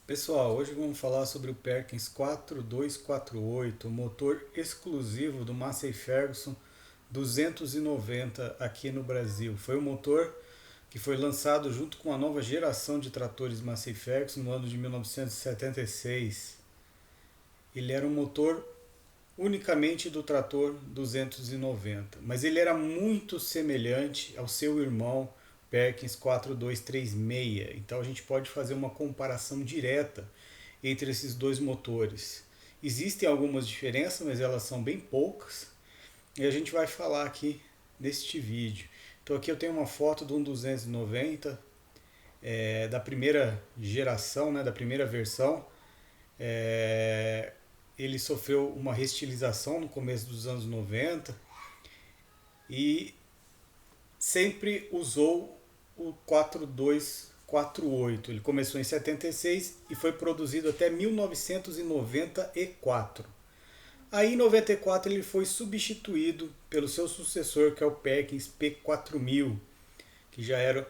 Pessoal, hoje vamos falar sobre o Perkins 4248, motor exclusivo do Massey Ferguson 290 aqui no Brasil. Foi um motor que foi lançado junto com a nova geração de tratores Massey Ferguson no ano de 1976. Ele era um motor unicamente do trator 290, mas ele era muito semelhante ao seu irmão Perkins 4236. Então a gente pode fazer uma comparação direta entre esses dois motores. Existem algumas diferenças, mas elas são bem poucas e a gente vai falar aqui neste vídeo. Então aqui eu tenho uma foto de um 290 da primeira geração, né, da primeira versão. Ele sofreu uma restilização no começo dos anos 90 e sempre usou o 4248. Ele começou em 76 e foi produzido até 1994. Aí em 94 ele foi substituído pelo seu sucessor, que é o Perkins P4000, que já era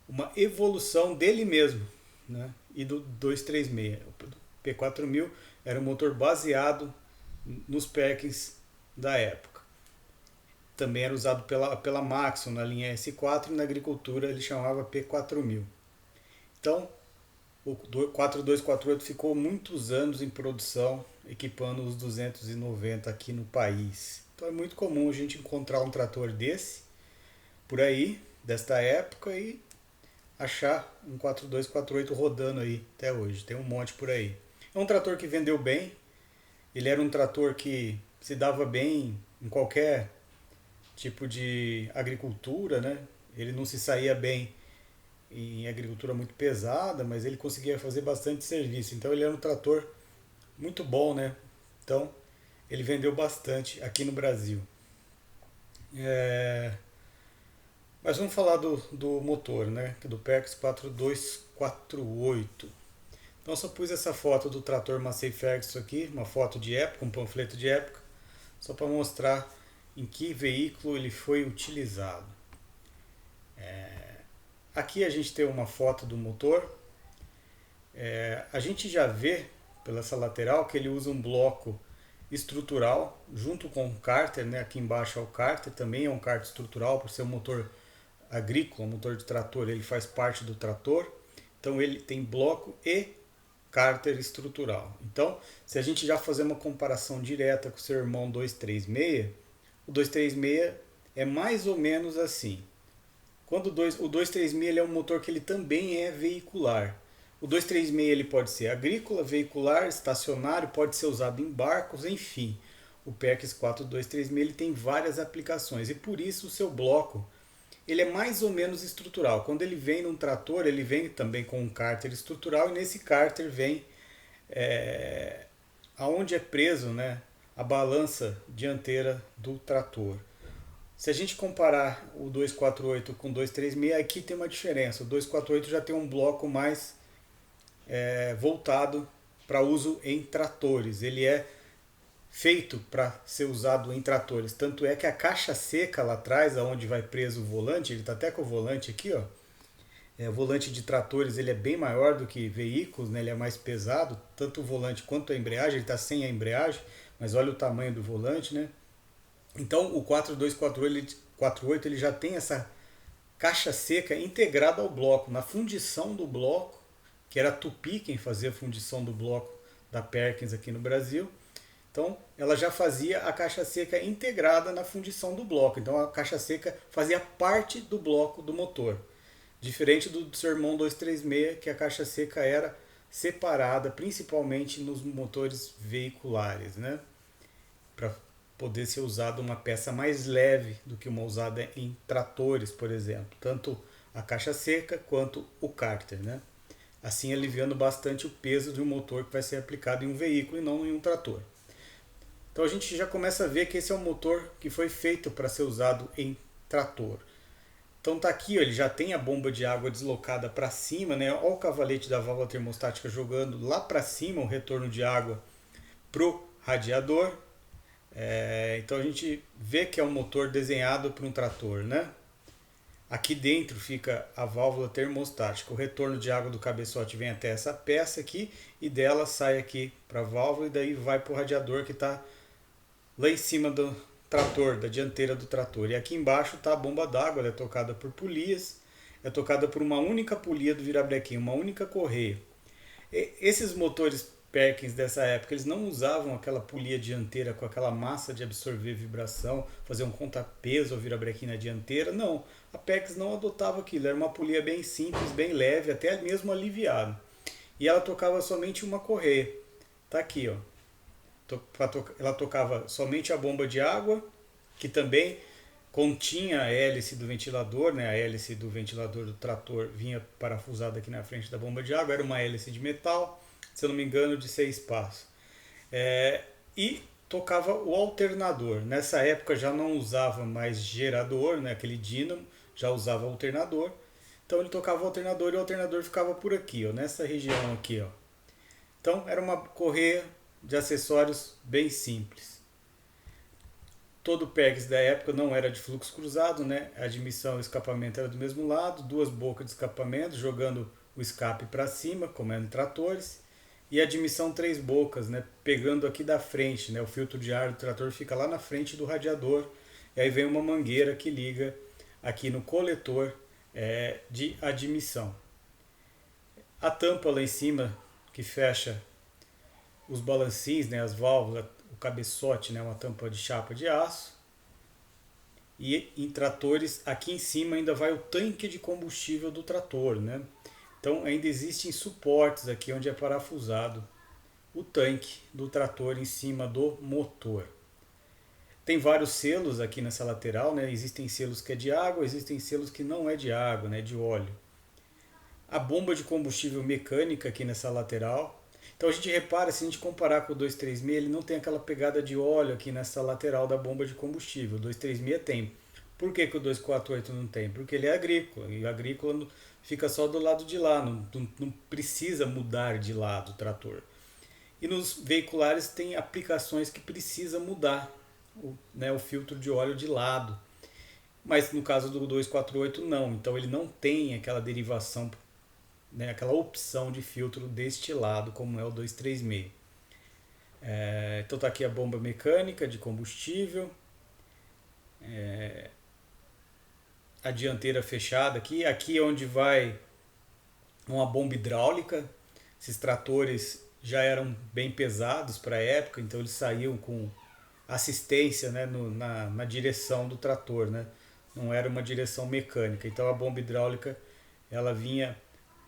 uma evolução dele mesmo, né? E do 236. O P4000 era um motor baseado nos Perkins da época. Também era usado pela Maxon na linha S4 e na agricultura ele chamava P4000. Então, o 4248 ficou muitos anos em produção, equipando os 290 aqui no país. Então é muito comum a gente encontrar um trator desse por aí, desta época, e achar um 4248 rodando aí até hoje. Tem um monte por aí. É um trator que vendeu bem. Ele era um trator que se dava bem em qualquer tipo de agricultura, né? Ele não se saía bem em agricultura muito pesada, mas ele conseguia fazer bastante serviço. Então ele era um trator muito bom, né? Então ele vendeu bastante aqui no Brasil. Mas vamos falar do motor, né? Do Perkins 4248. Então eu só pus essa foto do trator Massey Ferguson aqui, uma foto de época, um panfleto de época, só para mostrar em que veículo ele foi utilizado. Aqui a gente tem uma foto do motor. A gente já vê pela essa lateral que ele usa um bloco estrutural junto com o cárter, né? Aqui embaixo é o cárter, também é um cárter estrutural, por ser um motor agrícola, um motor de trator, ele faz parte do trator. Então ele tem bloco e cárter estrutural. Então, se a gente já fazer uma comparação direta com o seu irmão 236, o 236 é mais ou menos assim. Quando o 236 ele é um motor que ele também é veicular. O 236 ele pode ser agrícola, veicular, estacionário, pode ser usado em barcos, enfim. O Perkins 4236 ele tem várias aplicações e por isso o seu bloco ele é mais ou menos estrutural. Quando ele vem num trator, ele vem também com um cárter estrutural e nesse cárter vem aonde é preso, né, a balança dianteira do trator. Se a gente comparar o 248 com o 236, aqui tem uma diferença. O 248 já tem um bloco mais voltado para uso em tratores. Ele é feito para ser usado em tratores. Tanto é que a caixa seca lá atrás, onde vai preso o volante, ele está até com o volante aqui, ó. O volante de tratores ele é bem maior do que veículos, né? Ele é mais pesado, tanto o volante quanto a embreagem. Ele está sem a embreagem, mas olha o tamanho do volante, né? Então o 4248 ele já tem essa caixa seca integrada ao bloco, na fundição do bloco, que era a Tupi quem fazia a fundição do bloco da Perkins aqui no Brasil. Então ela já fazia a caixa seca integrada na fundição do bloco. Então a caixa seca fazia parte do bloco do motor. Diferente do seu irmão 236, que a caixa seca era separada, principalmente nos motores veiculares, né? Para poder ser usada uma peça mais leve do que uma usada em tratores, por exemplo. Tanto a caixa seca quanto o cárter, né? Assim aliviando bastante o peso de um motor que vai ser aplicado em um veículo e não em um trator. Então a gente já começa a ver que esse é um motor que foi feito para ser usado em trator. Então tá aqui, ó, ele já tem a bomba de água deslocada para cima, né? Olha o cavalete da válvula termostática jogando lá para cima o retorno de água pro radiador. Então a gente vê que é um motor desenhado para um trator, né? Aqui dentro fica a válvula termostática. O retorno de água do cabeçote vem até essa peça aqui e dela sai aqui para a válvula e daí vai para o radiador que está lá em cima do trator, da dianteira do trator. E aqui embaixo está a bomba d'água, ela é tocada por polias, é tocada por uma única polia do virabrequim, uma única correia. Esses motores Perkins dessa época, eles não usavam aquela polia dianteira com aquela massa de absorver vibração, fazer um contrapeso ao virabrequim na dianteira, não. A Perkins não adotava aquilo, era uma polia bem simples, bem leve, até mesmo aliviada. E ela tocava somente uma correia. Tá aqui, ó. Ela tocava somente a bomba de água, que também continha a hélice do ventilador, né? A hélice do ventilador do trator vinha parafusada aqui na frente da bomba de água, era uma hélice de metal, se eu não me engano, de 6 passos. E tocava o alternador. Nessa época já não usava mais gerador, né? Aquele dínamo, já usava alternador. Então ele tocava o alternador e o alternador ficava por aqui, ó, nessa região aqui, ó. Então era uma correia de acessórios bem simples. Todo o PEGs da época não era de fluxo cruzado, né? A admissão e o escapamento era do mesmo lado, duas bocas de escapamento, jogando o escape para cima, como é em tratores, e a admissão três bocas, né? Pegando aqui da frente, né? O filtro de ar do trator fica lá na frente do radiador, e aí vem uma mangueira que liga aqui no coletor de admissão. A tampa lá em cima, que fecha os balancins, né, as válvulas, o cabeçote, né, uma tampa de chapa de aço. E em tratores, aqui em cima ainda vai o tanque de combustível do trator, né? Então ainda existem suportes aqui onde é parafusado o tanque do trator em cima do motor. Tem vários selos aqui nessa lateral, né? Existem selos que é de água, existem selos que não é de água, né, de óleo. A bomba de combustível mecânica aqui nessa lateral. Então a gente repara, se a gente comparar com o 236, ele não tem aquela pegada de óleo aqui nessa lateral da bomba de combustível. O 236 tem. Por que, que o 248 não tem? Porque ele é agrícola, e o agrícola fica só do lado de lá, não precisa mudar de lado o trator. E nos veiculares tem aplicações que precisa mudar o filtro de óleo de lado. Mas no caso do 248 não, então ele não tem aquela derivação, né, aquela opção de filtro deste lado, como é o 236. Então está aqui a bomba mecânica de combustível, a dianteira fechada aqui é onde vai uma bomba hidráulica. Esses tratores já eram bem pesados para a época, então eles saíam com assistência, né, na direção do trator, né? Não era uma direção mecânica. Então a bomba hidráulica ela vinha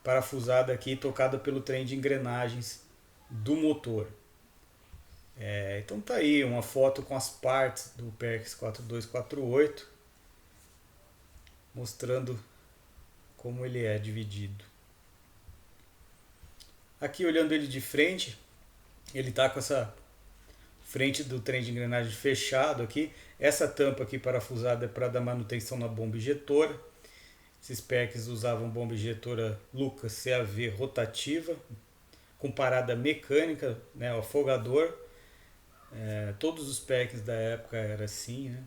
parafusada aqui, tocada pelo trem de engrenagens do motor. Então tá aí uma foto com as partes do Perkins 4248, mostrando como ele é dividido. Aqui olhando ele de frente, ele está com essa frente do trem de engrenagem fechado aqui. Essa tampa aqui parafusada é para dar manutenção na bomba injetora. Esses Perkins usavam bomba injetora Lucas CAV rotativa, com parada mecânica, né, o afogador. Todos os Perkins da época era assim, né?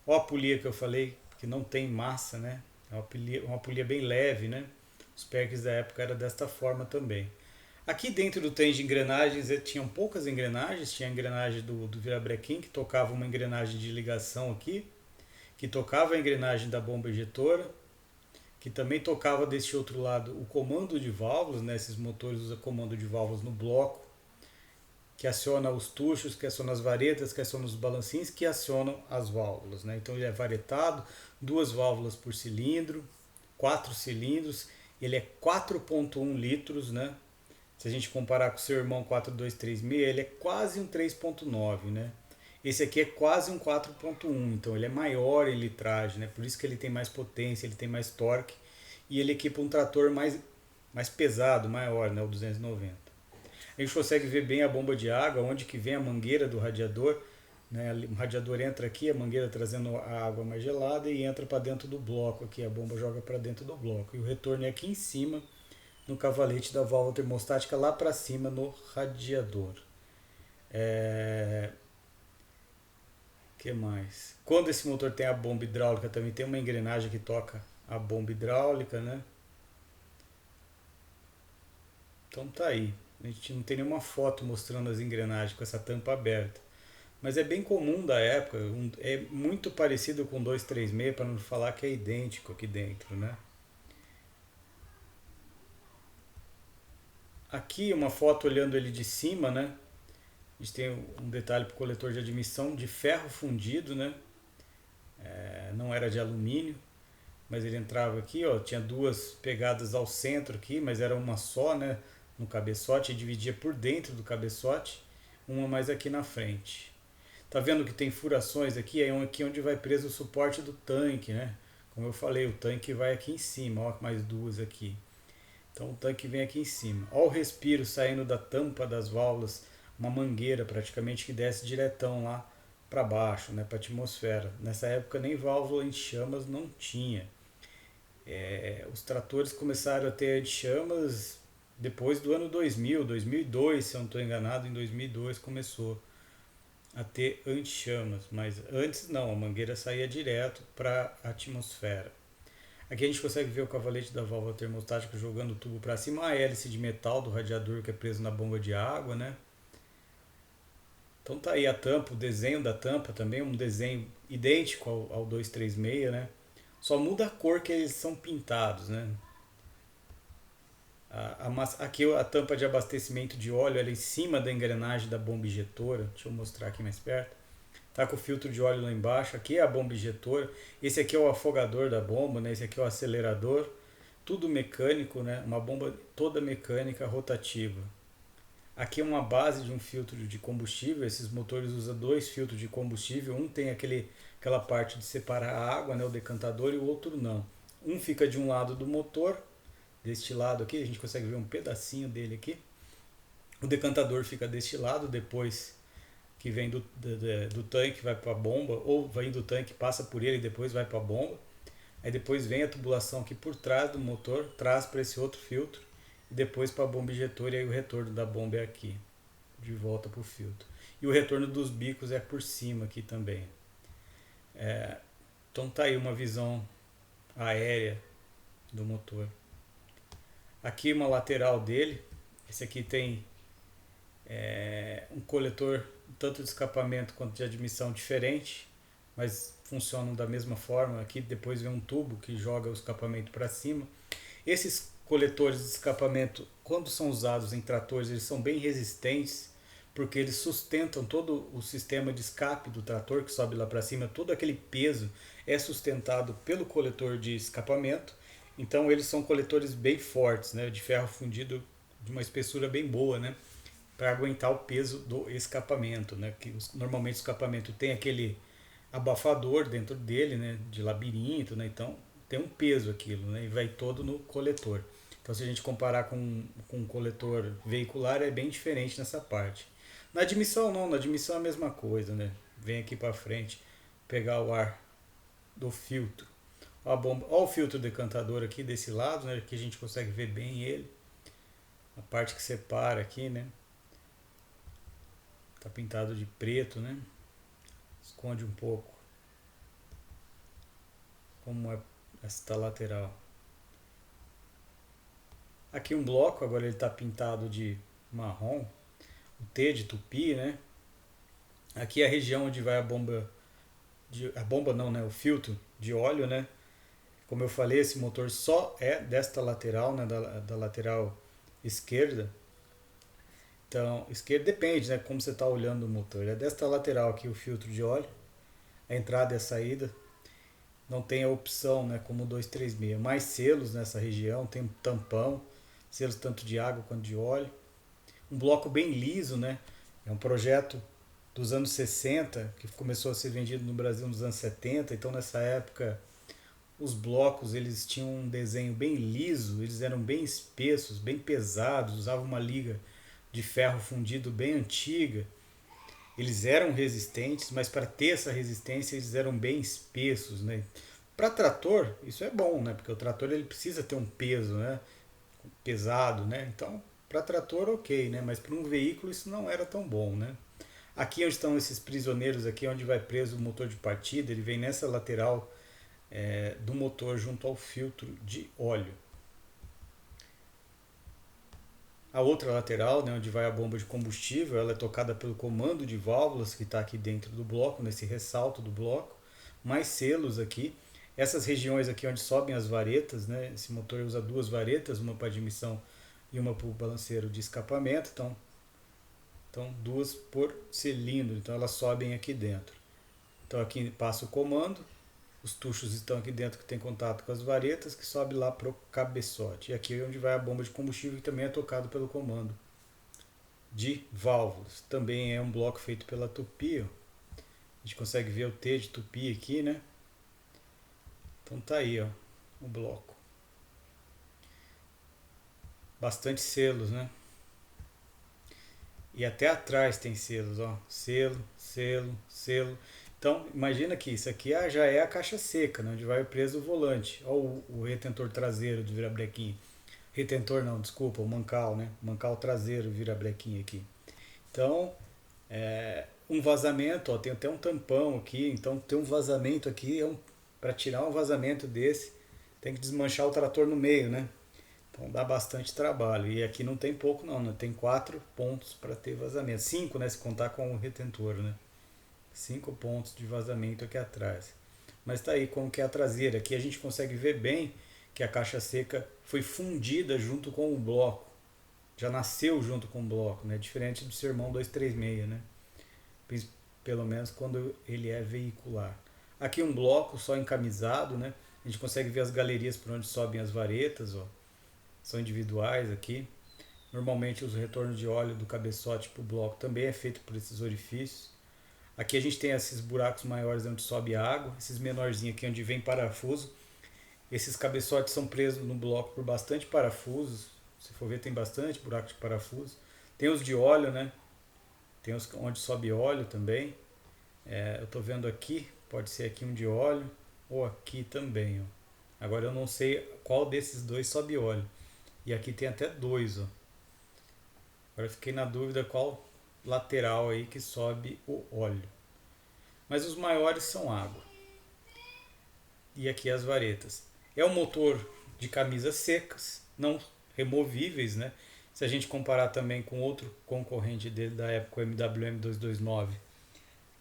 Olha a polia que eu falei, que não tem massa, né? É uma polia bem leve, né? Os Perkins da época era desta forma também. Aqui dentro do trem de engrenagens tinham poucas engrenagens, tinha a engrenagem do virabrequim, que tocava uma engrenagem de ligação aqui, que tocava a engrenagem da bomba injetora, que também tocava desse outro lado o comando de válvulas, né? Esses motores usam comando de válvulas no bloco, que aciona os tuchos, que aciona as varetas, que aciona os balancins, que acionam as válvulas, né? Então ele é varetado, 2 válvulas por cilindro, 4 cilindros, ele é 4.1 litros, né? Se a gente comparar com o seu irmão 4236, ele é quase um 3.9, né? Esse aqui é quase um 4.1, então ele é maior em litragem, né? Por isso que ele tem mais potência, ele tem mais torque e ele equipa um trator mais pesado, maior, né? O 290. A gente consegue ver bem a bomba de água, onde que vem a mangueira do radiador, né? O radiador entra aqui, a mangueira trazendo a água mais gelada e entra para dentro do bloco aqui, a bomba joga para dentro do bloco. E o retorno é aqui em cima, no cavalete da válvula termostática, lá para cima no radiador. Que mais? Quando esse motor tem a bomba hidráulica, também tem uma engrenagem que toca a bomba hidráulica, né? Então tá aí. A gente não tem nenhuma foto mostrando as engrenagens com essa tampa aberta. Mas é bem comum da época, é muito parecido com 236, para não falar que é idêntico aqui dentro, né? Aqui uma foto olhando ele de cima, né? A gente tem um detalhe para o coletor de admissão de ferro fundido, né? Não era de alumínio, mas ele entrava aqui, ó, tinha duas pegadas ao centro aqui, mas era uma só, né? No cabeçote, e dividia por dentro do cabeçote, uma mais aqui na frente. Tá vendo que tem furações aqui? É aqui onde vai preso o suporte do tanque, né? Como eu falei, o tanque vai aqui em cima, ó, mais duas aqui. Então o tanque vem aqui em cima. Olha o respiro saindo da tampa das válvulas, uma mangueira praticamente que desce diretão lá para baixo, né, para a atmosfera. Nessa época nem válvula em chamas não tinha. Os tratores começaram a ter chamas depois do ano 2000, 2002, se eu não estou enganado, em 2002 começou a ter anti-chamas, mas antes não, a mangueira saía direto para a atmosfera. Aqui a gente consegue ver o cavalete da válvula termostática jogando o tubo para cima, a hélice de metal do radiador que é preso na bomba de água, né? Então tá aí a tampa, o desenho da tampa também, um desenho idêntico ao 236, né? Só muda a cor que eles são pintados, né? Aqui a tampa de abastecimento de óleo, ela é em cima da engrenagem da bomba injetora. Deixa eu mostrar aqui mais perto. Tá com o filtro de óleo lá embaixo. Aqui é a bomba injetora. Esse aqui é o afogador da bomba, né? Esse aqui é o acelerador. Tudo mecânico, né? Uma bomba toda mecânica rotativa. Aqui é uma base de um filtro de combustível. Esses motores usam dois filtros de combustível. Um tem aquela parte de separar a água, né? O decantador, e o outro não. Um fica de um lado do motor, deste lado aqui. A gente consegue ver um pedacinho dele aqui. O decantador fica deste lado, depois que vem do tanque, vai para a bomba, ou vem do tanque, passa por ele e depois vai para a bomba. Aí depois vem a tubulação aqui por trás do motor, traz para esse outro filtro, e depois para a bomba injetora, e aí o retorno da bomba é aqui, de volta para o filtro. E o retorno dos bicos é por cima aqui também. Então tá aí uma visão aérea do motor. Aqui uma lateral dele, esse aqui tem um coletor tanto de escapamento quanto de admissão diferente, mas funcionam da mesma forma. Aqui depois vem um tubo que joga o escapamento para cima. Esses coletores de escapamento, quando são usados em tratores, eles são bem resistentes, porque eles sustentam todo o sistema de escape do trator que sobe lá para cima. Todo aquele peso é sustentado pelo coletor de escapamento. Então eles são coletores bem fortes, né, de ferro fundido de uma espessura bem boa, né, para aguentar o peso do escapamento, né? Que normalmente o escapamento tem aquele abafador dentro dele, né? De labirinto, né? Então tem um peso aquilo, né? E vai todo no coletor. Então se a gente comparar com um coletor veicular é bem diferente nessa parte. Na admissão não, na admissão é a mesma coisa, né? Vem aqui para frente pegar o ar do filtro. Ó a bomba, ó o filtro decantador aqui desse lado, né? Que a gente consegue ver bem ele. A parte que separa aqui, né? Tá pintado de preto, né? Esconde um pouco como é esta lateral. Aqui um bloco, agora ele está pintado de marrom, o T de tupi, né? Aqui é a região onde vai a bomba, a bomba não, né? O filtro de óleo, né? Como eu falei, esse motor só é desta lateral, né? Da lateral esquerda. Então, esquerda depende, né? Como você está olhando o motor. É desta lateral aqui o filtro de óleo, a entrada e a saída. Não tem a opção, né? Como o 236. Mais selos nessa região, tem um tampão, selos tanto de água quanto de óleo. Um bloco bem liso, né? É um projeto dos anos 60 que começou a ser vendido no Brasil nos anos 70. Então, nessa época, os blocos eles tinham um desenho bem liso, eles eram bem espessos, bem pesados, usavam uma liga de ferro fundido bem antiga. Eles eram resistentes, mas para ter essa resistência eles eram bem espessos, né? Para trator isso é bom, né? Porque o trator ele precisa ter um peso, né? Pesado, né? Então para trator ok, né? Mas para um veículo isso não era tão bom, né? Aqui onde estão esses prisioneiros aqui, onde vai preso o motor de partida, ele vem nessa lateral do motor junto ao filtro de óleo. A outra lateral, né, onde vai a bomba de combustível, ela é tocada pelo comando de válvulas que está aqui dentro do bloco, nesse ressalto do bloco, mais selos aqui. Essas regiões aqui onde sobem as varetas, né, esse motor usa duas varetas, uma para admissão e uma para o balanceiro de escapamento, então duas por cilindro, então elas sobem aqui dentro. Então aqui passa o comando, os tuchos estão aqui dentro que tem contato com as varetas, que sobe lá para o cabeçote. E aqui é onde vai a bomba de combustível, que também é tocado pelo comando de válvulas. Também é um bloco feito pela Tupi, ó. A gente consegue ver o T de Tupi aqui, né? Então tá aí, ó, o bloco. Bastante selos, né? E até atrás tem selos, ó. Selo, selo, selo. Então, imagina que isso aqui já é a caixa seca, né, onde vai preso o volante. Olha o retentor traseiro do virabrequim. Retentor não, desculpa, o mancal, né? Mancal traseiro, virabrequim aqui. Então, um vazamento, ó, tem até um tampão aqui. Então, tem um vazamento aqui, para tirar um vazamento desse, tem que desmanchar o trator no meio, né? Então dá bastante trabalho. E aqui não tem pouco não, né? Tem 4 pontos para ter vazamento. 5, né, se contar com o retentor, né? 5 pontos de vazamento aqui atrás. Mas está aí como que é a traseira. Aqui a gente consegue ver bem que a caixa seca foi fundida junto com o bloco. Já nasceu junto com o bloco, né? Diferente do Sermão 236, né? Pelo menos quando ele é veicular. Aqui um bloco só encamisado, né? A gente consegue ver as galerias por onde sobem as varetas, ó. São individuais aqui. Normalmente os retornos de óleo do cabeçote para o bloco também é feito por esses orifícios. Aqui a gente tem esses buracos maiores onde sobe a água, esses menorzinhos aqui onde vem parafuso. Esses cabeçotes são presos no bloco por bastante parafusos. Se for ver, tem bastante buraco de parafuso. Tem os de óleo, né? Tem os onde sobe óleo também. Eu estou vendo aqui, pode ser aqui um de óleo ou aqui também, ó. Agora eu não sei qual desses dois sobe óleo. E aqui tem até dois, ó. Agora eu fiquei na dúvida qual lateral aí que sobe o óleo. Mas os maiores são água. E aqui as varetas. É um motor de camisas secas, não removíveis, né? Se a gente comparar também com outro concorrente dele da época, o MWM 229,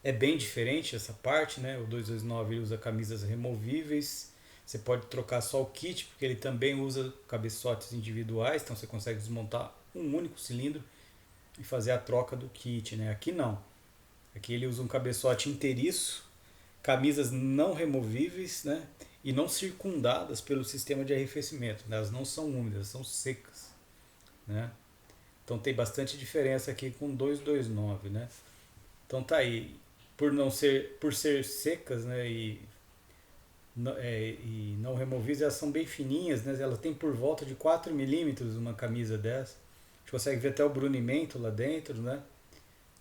é bem diferente essa parte, né? O 229 ele usa camisas removíveis. Você pode trocar só o kit, porque ele também usa cabeçotes individuais, então você consegue desmontar um único cilindro e fazer a troca do kit, né? Aqui não. Aqui ele usa um cabeçote inteiriço, camisas não removíveis, né? E não circundadas pelo sistema de arrefecimento, né? Elas não são úmidas, são secas, né? Então tem bastante diferença aqui com 229, né? Então tá aí, por ser secas, né? E não removíveis, elas são bem fininhas, né? Elas têm por volta de 4 milímetros uma camisa dessa. A gente consegue ver até o brunimento lá dentro, né?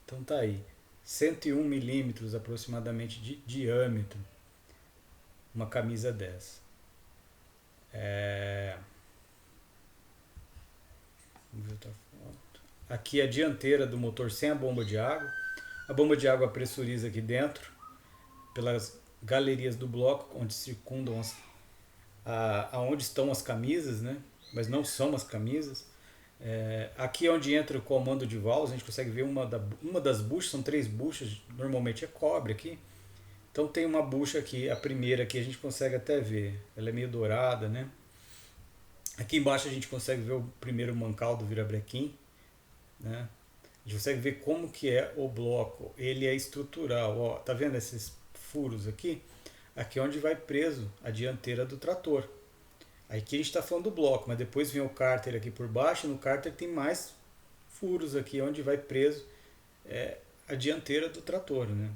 Então tá aí, 101 milímetros aproximadamente de diâmetro, uma camisa dessa. Vamos ver outra foto. Aqui a dianteira do motor sem a bomba de água. A bomba de água pressuriza aqui dentro, pelas galerias do bloco, onde circundam aonde estão as camisas, né? Mas não são as camisas. Aqui é onde entra o comando de válvulas, a gente consegue ver uma das buchas, são 3 buchas, normalmente é cobre aqui. Então tem uma bucha aqui, a primeira aqui a gente consegue até ver, ela é meio dourada, né? Aqui embaixo a gente consegue ver o primeiro mancal do virabrequim, né? A gente consegue ver como que é o bloco, ele é estrutural, ó, tá vendo esses furos aqui? Aqui é onde vai preso a dianteira do trator. Aqui a gente está falando do bloco, mas depois vem o cárter aqui por baixo, e no cárter tem mais furos aqui, onde vai preso a dianteira do trator, né?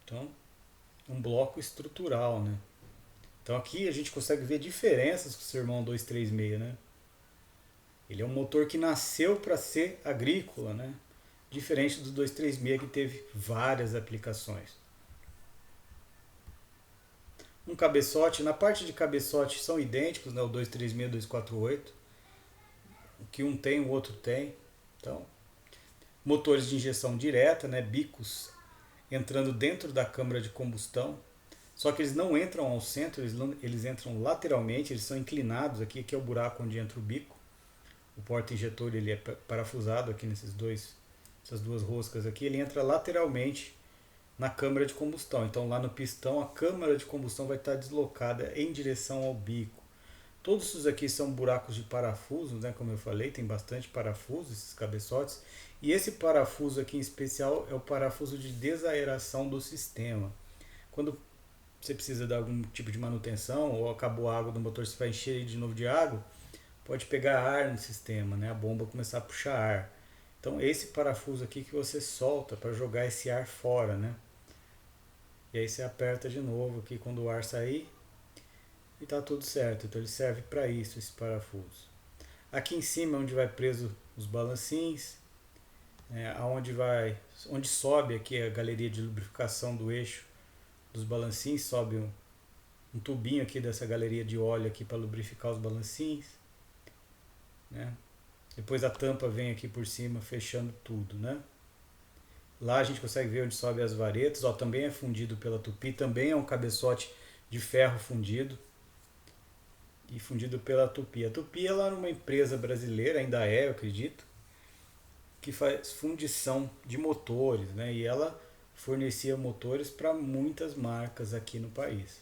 Então, um bloco estrutural, né? Então aqui a gente consegue ver diferenças com o Sermão 236, né? Ele é um motor que nasceu para ser agrícola, né? Diferente do 236 que teve várias aplicações. Um cabeçote, na parte de cabeçote são idênticos, né? O 236 e o 248. O que um tem, o outro tem. Então, motores de injeção direta, né? Bicos entrando dentro da câmara de combustão. Só que eles não entram ao centro, eles entram lateralmente, eles são inclinados. Aqui é o buraco onde entra o bico. O porta-injetor ele é parafusado aqui essas duas roscas aqui. Ele entra lateralmente na câmara de combustão. Então lá no pistão a câmara de combustão vai estar deslocada em direção ao bico. Todos esses aqui são buracos de parafuso, né? Como eu falei, tem bastante parafuso, esses cabeçotes. E esse parafuso aqui em especial é o parafuso de desaeração do sistema. Quando você precisa de algum tipo de manutenção ou acabou a água do motor, você vai encher de novo de água, pode pegar ar no sistema, né? A bomba começar a puxar ar. Então esse parafuso aqui que você solta para jogar esse ar fora, né? E aí você aperta de novo aqui quando o ar sair e tá tudo certo. Então ele serve para isso, esse parafuso. Aqui em cima é onde vai preso os balancins, onde sobe aqui a galeria de lubrificação do eixo dos balancins, sobe um tubinho aqui dessa galeria de óleo aqui para lubrificar os balancins, né? Depois a tampa vem aqui por cima fechando tudo, né? Lá a gente consegue ver onde sobe as varetas, ó, também é fundido pela Tupi, também é um cabeçote de ferro fundido e fundido pela Tupi. A Tupi ela era uma empresa brasileira, ainda é, eu acredito, que faz fundição de motores, né? E ela fornecia motores para muitas marcas aqui no país.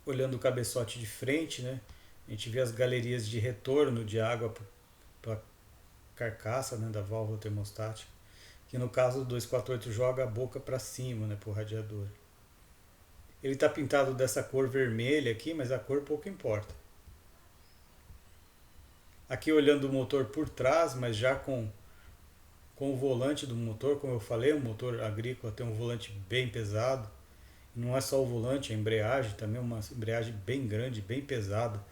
Olhando o cabeçote de frente, né? A gente vê as galerias de retorno de água para a carcaça, né, da válvula termostática, que no caso do 248 joga a boca para cima, né, para o radiador. Ele está pintado dessa cor vermelha aqui, mas a cor pouco importa. Aqui olhando o motor por trás, mas já com o volante do motor, como eu falei, o motor agrícola tem um volante bem pesado. Não é só o volante, a embreagem também é uma embreagem bem grande, bem pesada.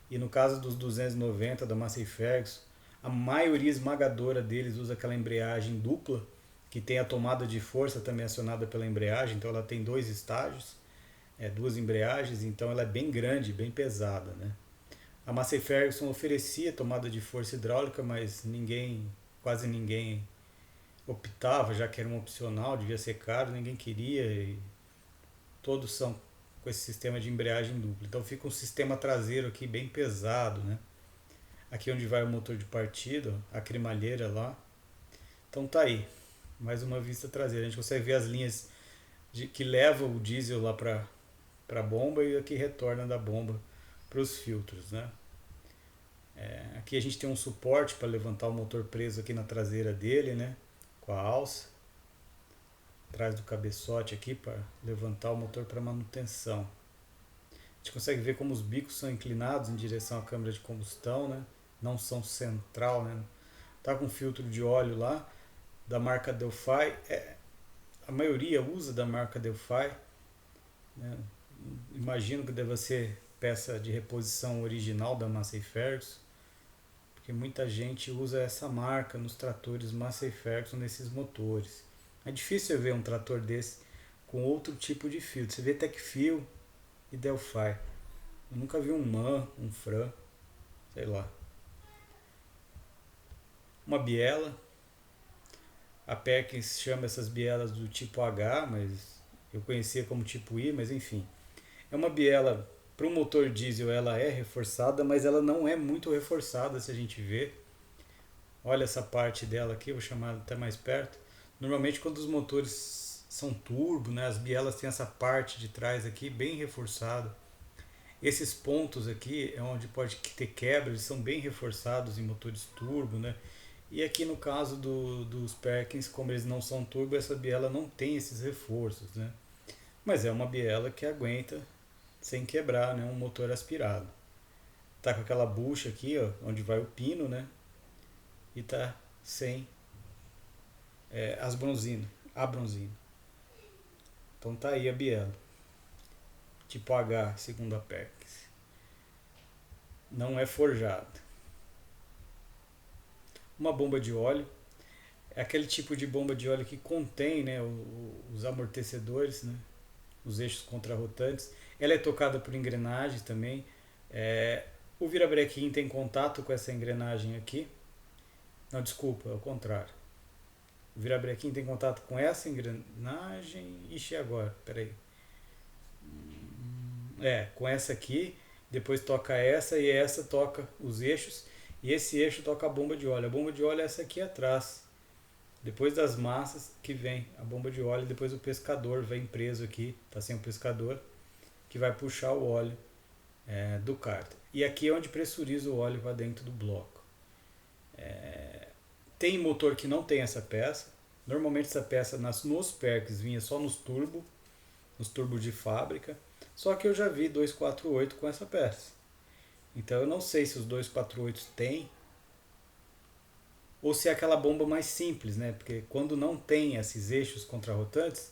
E no caso dos 290 da Massey Ferguson, a maioria esmagadora deles usa aquela embreagem dupla, que tem a tomada de força também acionada pela embreagem, então ela tem dois estágios, duas embreagens, então ela é bem grande, bem pesada, né? A Massey Ferguson oferecia tomada de força hidráulica, mas quase ninguém optava, já que era um opcional, devia ser caro, ninguém queria, e todos são com esse sistema de embreagem dupla. Então fica um sistema traseiro aqui bem pesado, né? Aqui onde vai o motor de partida, a cremalheira lá. Então tá aí, mais uma vista traseira. A gente consegue ver as linhas que levam o diesel lá para a bomba e a que retorna da bomba para os filtros, né? Aqui a gente tem um suporte para levantar o motor preso aqui na traseira dele, né? Com a alça. Atrás do cabeçote aqui para levantar o motor para manutenção. A gente consegue ver como os bicos são inclinados em direção à câmara de combustão, né? Não são central, né? Tá com filtro de óleo lá da marca Delphi. A maioria usa da marca Delphi, né? Imagino que deva ser peça de reposição original da Massey Ferguson, porque muita gente usa essa marca nos tratores Massey Ferguson nesses motores. É difícil ver um trator desse com outro tipo de filtro. Você vê Tecfil e Delphi. Eu nunca vi um MAN, um Fran, sei lá. Uma biela. A Perkins chama essas bielas do tipo H, mas eu conhecia como tipo I, mas enfim. É uma biela, para um motor diesel ela é reforçada, mas ela não é muito reforçada se a gente ver. Olha essa parte dela aqui, eu vou chamar até mais perto. Normalmente quando os motores são turbo, né, as bielas têm essa parte de trás aqui bem reforçada. Esses pontos aqui é onde pode ter quebra, eles são bem reforçados em motores turbo, né? E aqui no caso dos Perkins, como eles não são turbo, essa biela não tem esses reforços, né? Mas é uma biela que aguenta sem quebrar, né, um motor aspirado. Tá com aquela bucha aqui, ó, onde vai o pino, né? E tá sem a bronzina. Então tá aí a biela. Tipo H, segundo a Perkins. Não é forjada. Uma bomba de óleo. É aquele tipo de bomba de óleo que contém, né, os amortecedores, né, os eixos contrarrotantes. Ela é tocada por engrenagens também. O virabrequim tem contato com essa engrenagem aqui. Não, desculpa, é o contrário. O virabrequim tem contato com essa engrenagem. Ixi, agora? Peraí. Com essa aqui. Depois toca essa e essa toca os eixos. E esse eixo toca a bomba de óleo. A bomba de óleo é essa aqui atrás. Depois das massas que vem a bomba de óleo. Depois o pescador vem preso aqui. Tá sem o pescador. Que vai puxar o óleo do cárter. E aqui é onde pressuriza o óleo para dentro do bloco. Tem motor que não tem essa peça. Normalmente essa peça nos PERCs vinha só nos turbos de fábrica. Só que eu já vi 248 com essa peça. Então eu não sei se os 248 tem ou se é aquela bomba mais simples, né? Porque quando não tem esses eixos contrarrotantes,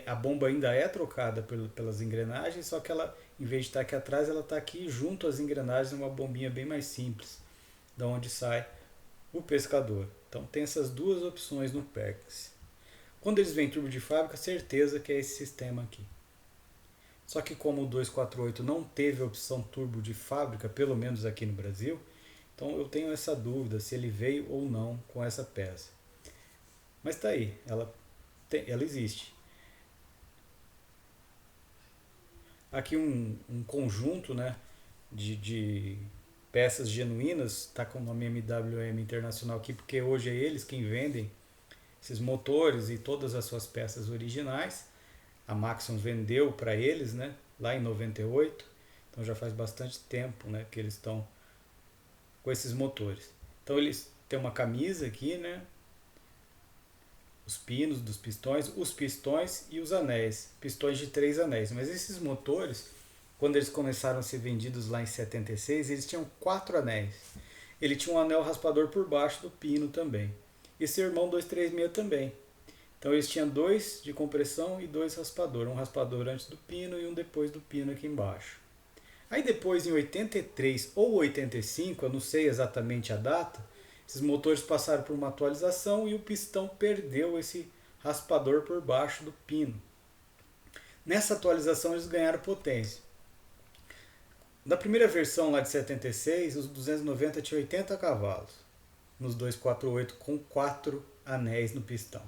a bomba ainda é trocada pelas engrenagens, só que ela, em vez de estar aqui atrás, ela está aqui junto às engrenagens, uma bombinha bem mais simples, da onde sai o pescador. Então tem essas duas opções no PERX. Quando eles vêm turbo de fábrica, certeza que é esse sistema aqui. Só que como o 248 não teve a opção turbo de fábrica, pelo menos aqui no Brasil, então eu tenho essa dúvida se ele veio ou não com essa peça. Mas está aí, ela existe. Aqui um conjunto, né, de peças genuínas, está com o nome MWM Internacional aqui, porque hoje é eles quem vendem esses motores e todas as suas peças originais. A Maxon vendeu para eles, né, lá em 98, então já faz bastante tempo, né, que eles estão com esses motores. Então eles têm uma camisa aqui, né, os pinos dos pistões, os pistões e os anéis, pistões de 3 anéis. Mas esses motores, quando eles começaram a ser vendidos lá em 76, eles tinham 4 anéis. Ele tinha um anel raspador por baixo do pino também. E seu irmão 236 também. Então eles tinham 2 de compressão e 2 raspador. Um raspador antes do pino e um depois do pino aqui embaixo. Aí depois em 83 ou 85, eu não sei exatamente a data, esses motores passaram por uma atualização e o pistão perdeu esse raspador por baixo do pino. Nessa atualização eles ganharam potência. Na primeira versão lá de 76, os 290 tinha 80 cavalos nos 248 com 4 anéis no pistão.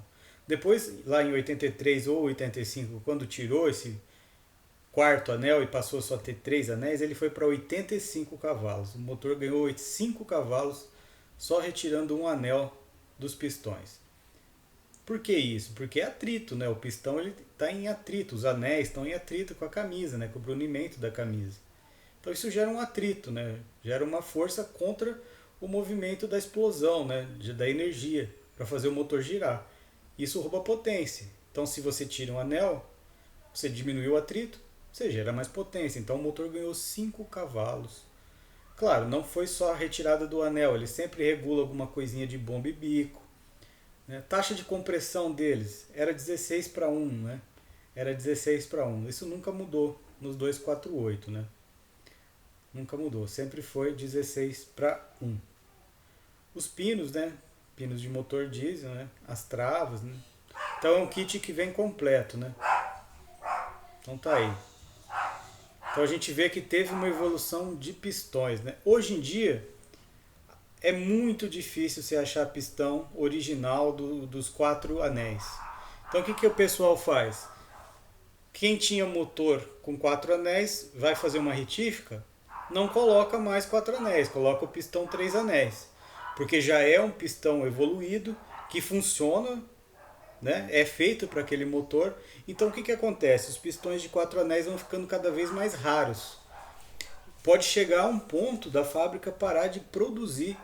Depois, lá em 83 ou 85, quando tirou esse quarto anel e passou só a ter 3 anéis, ele foi para 85 cavalos. O motor ganhou 5 cavalos só retirando um anel dos pistões. Por que isso? Porque é atrito, né? O pistão está em atrito, os anéis estão em atrito com a camisa, né? Com o brunimento da camisa. Então isso gera um atrito, né? Gera uma força contra o movimento da explosão, né? Da energia, para fazer o motor girar. Isso rouba potência. Então se você tira um anel, você diminui o atrito, você gera mais potência. Então o motor ganhou 5 cavalos. Claro, não foi só a retirada do anel, ele sempre regula alguma coisinha de bomba e bico. Né? Taxa de compressão deles era 16 para 1, né? Era 16 para 1. Isso nunca mudou nos 248, né? Nunca mudou, sempre foi 16 para 1. Os pinos, né? Pinos de motor diesel, né? As travas, né? Então é um kit que vem completo, né? Então tá aí. Então a gente vê que teve uma evolução de pistões, né? Hoje em dia é muito difícil você achar pistão original dos 4 anéis. Então o que o pessoal faz? Quem tinha motor com 4 anéis vai fazer uma retífica, não coloca mais 4 anéis, coloca o pistão 3 anéis. Porque já é um pistão evoluído, que funciona, né? É feito para aquele motor. Então o que acontece? Os pistões de 4 anéis vão ficando cada vez mais raros. Pode chegar a um ponto da fábrica parar de produzir,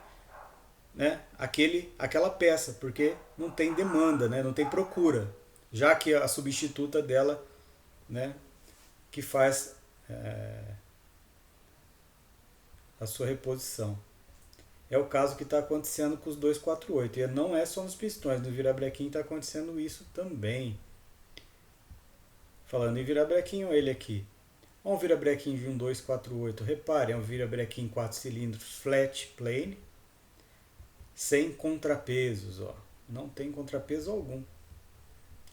né, aquela peça, porque não tem demanda, né, não tem procura, já que a substituta dela, né, que faz a sua reposição. É o caso que está acontecendo com os 248. E não é só nos pistões, no virabrequim está acontecendo isso também. Falando em virabrequim, olha ele aqui. Olha um virabrequim de um 248. Repare, é um virabrequim 4 cilindros flat plane, sem contrapesos. Ó. Não tem contrapeso algum.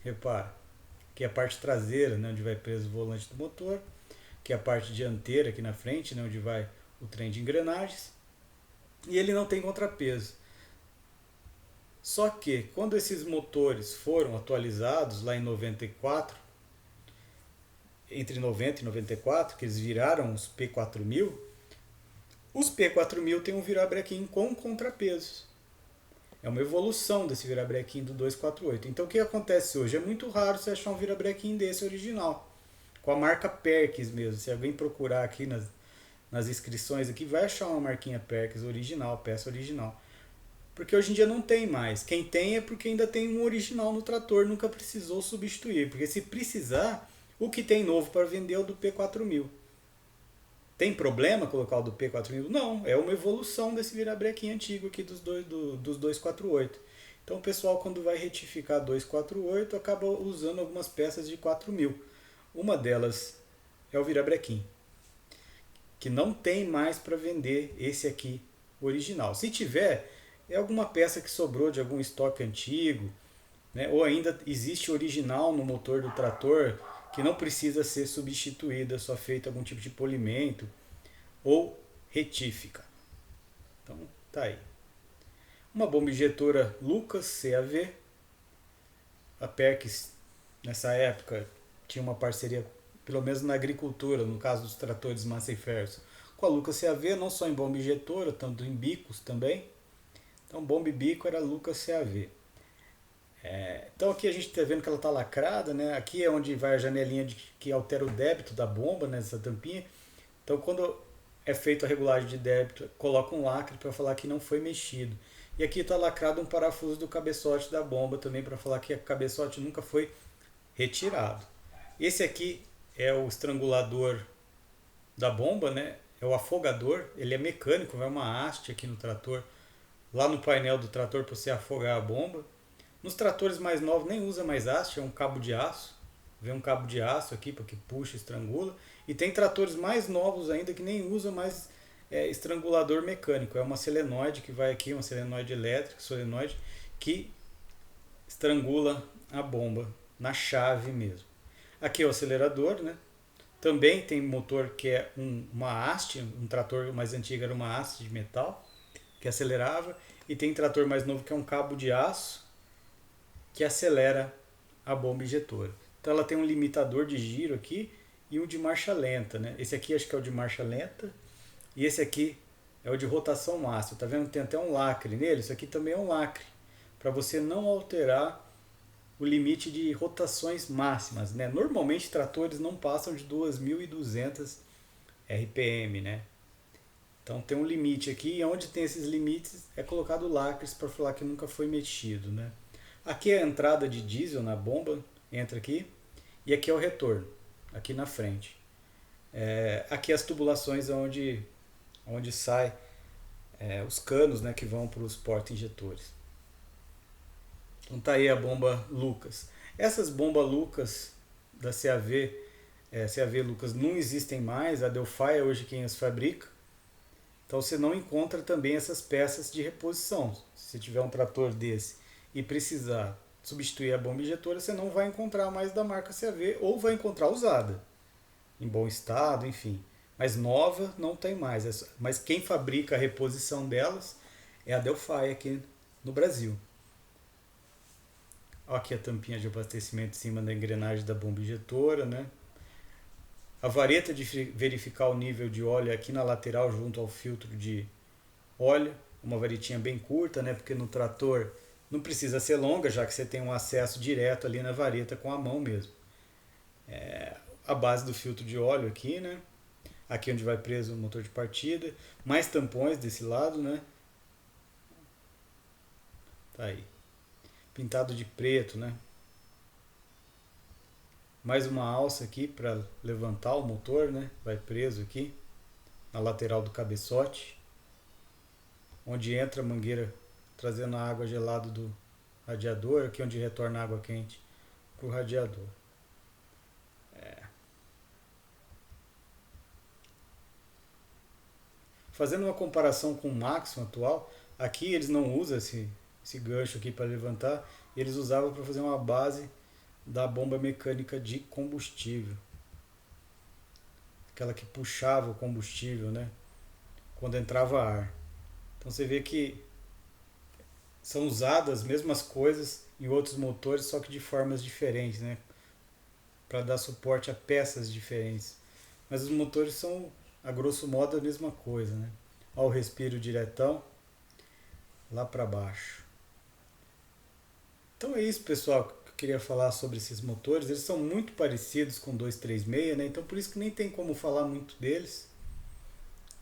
Repara, aqui é a parte traseira, né, onde vai preso o volante do motor. Aqui é a parte dianteira, aqui na frente, né, onde vai o trem de engrenagens. E ele não tem contrapeso. Só que quando esses motores foram atualizados lá em 94, entre 90 e 94, que eles viraram os P4000, os P4000 têm um virabrequim com contrapesos. É uma evolução desse virabrequim do 248. Então o que acontece hoje? É muito raro você achar um virabrequim desse original, com a marca Perkins mesmo. Se alguém procurar aqui nas inscrições aqui, vai achar uma marquinha Perkins original, peça original. Porque hoje em dia não tem mais. Quem tem é porque ainda tem um original no trator, nunca precisou substituir. Porque se precisar, o que tem novo para vender é o do P4000. Tem problema colocar o do P4000? Não, é uma evolução desse virabrequim antigo aqui dos 248. Então o pessoal, quando vai retificar 248, acaba usando algumas peças de 4000. Uma delas é o virabrequim, que não tem mais para vender esse aqui original. Se tiver, é alguma peça que sobrou de algum estoque antigo, né? Ou ainda existe original no motor do trator que não precisa ser substituída, só feito algum tipo de polimento ou retífica. Então tá aí. Uma bomba injetora Lucas CAV. A Perkins nessa época tinha uma parceria, pelo menos na agricultura, no caso dos tratores Massey Ferguson, com a Lucas CAV, não só em bomba injetora, tanto em bicos também. Então bomba e bico era Lucas CAV. Então aqui a gente está vendo que ela está lacrada, né? Aqui é onde vai a janelinha que altera o débito da bomba, nessa tampinha. Então quando é feita a regulagem de débito, coloca um lacre para falar que não foi mexido. E aqui está lacrado um parafuso do cabeçote da bomba também para falar que o cabeçote nunca foi retirado. Esse aqui é o estrangulador da bomba, né? É o afogador, ele é mecânico, vai uma haste aqui no trator, lá no painel do trator para você afogar a bomba. Nos tratores mais novos nem usa mais haste, é um cabo de aço. Vem um cabo de aço aqui para que puxa e estrangula. E tem tratores mais novos ainda que nem usa mais estrangulador mecânico. É uma solenoide que vai aqui, uma solenoide elétrica, solenoide, que estrangula a bomba na chave mesmo. Aqui é o acelerador, né? Também tem motor que é uma haste, um trator mais antigo era uma haste de metal que acelerava. E tem trator mais novo que é um cabo de aço que acelera a bomba injetora. Então ela tem um limitador de giro aqui e um de marcha lenta, né? Esse aqui acho que é o de marcha lenta e esse aqui é o de rotação máxima. Tá vendo? Tem até um lacre nele. Isso aqui também é um lacre para você não alterar o limite de rotações máximas, né? Normalmente tratores não passam de 2.200 RPM, né? Então tem um limite aqui e onde tem esses limites é colocado lacres para falar que nunca foi mexido, né? Aqui é a entrada de diesel na bomba, entra aqui, e aqui é o retorno, aqui na frente. Aqui as tubulações onde sai os canos, né, que vão para os porta-injetores. Então tá aí a bomba Lucas. Essas bombas Lucas da CAV, CAV Lucas não existem mais, a Delphi é hoje quem as fabrica. Então você não encontra também essas peças de reposição. Se tiver um trator desse e precisar substituir a bomba injetora, você não vai encontrar mais da marca CAV ou vai encontrar usada, em bom estado, enfim. Mas nova não tem mais. Mas quem fabrica a reposição delas é a Delphi aqui no Brasil. Olha aqui a tampinha de abastecimento em cima da engrenagem da bomba injetora, né? A vareta de verificar o nível de óleo aqui na lateral junto ao filtro de óleo. Uma varetinha bem curta, né? Porque no trator não precisa ser longa, já que você tem um acesso direto ali na vareta com a mão mesmo. A base do filtro de óleo aqui, né? Aqui onde vai preso o motor de partida. Mais tampões desse lado, né? Tá aí. Pintado de preto, né? Mais uma alça aqui para levantar o motor, né? Vai preso aqui na lateral do cabeçote, onde entra a mangueira trazendo a água gelada do radiador, aqui onde retorna a água quente para o radiador. Fazendo uma comparação com o Maxxum atual, aqui eles não usam esse gancho aqui para levantar, eles usavam para fazer uma base da bomba mecânica de combustível, aquela que puxava o combustível, né, quando entrava ar. Então você vê que são usadas as mesmas coisas em outros motores, só que de formas diferentes, né? Para dar suporte a peças diferentes. Mas os motores são, a grosso modo, a mesma coisa, né? Olha o respiro diretão lá para baixo. Então é isso, pessoal, que eu queria falar sobre esses motores. Eles são muito parecidos com o 236, né? Então por isso que nem tem como falar muito deles,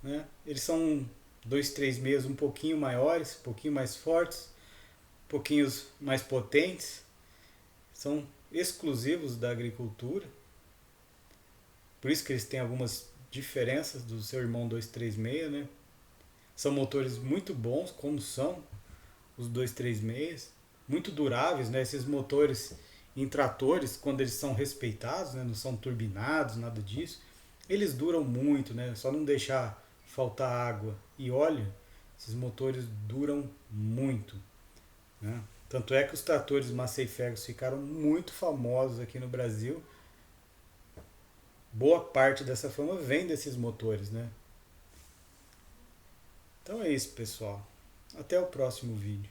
né? Eles são 236 um pouquinho maiores, um pouquinho mais fortes, um pouquinho mais potentes. São exclusivos da agricultura. Por isso que eles têm algumas diferenças do seu irmão 236, né? São motores muito bons, como são os 236, muito duráveis, né? Esses motores em tratores, quando eles são respeitados, né? Não são turbinados, nada disso, eles duram muito, né? Só não deixar faltar água e óleo, esses motores duram muito, né? Tanto é que os tratores Massey Ferguson ficaram muito famosos aqui no Brasil. Boa parte dessa fama vem desses motores, né? Então é isso, pessoal. Até o próximo vídeo.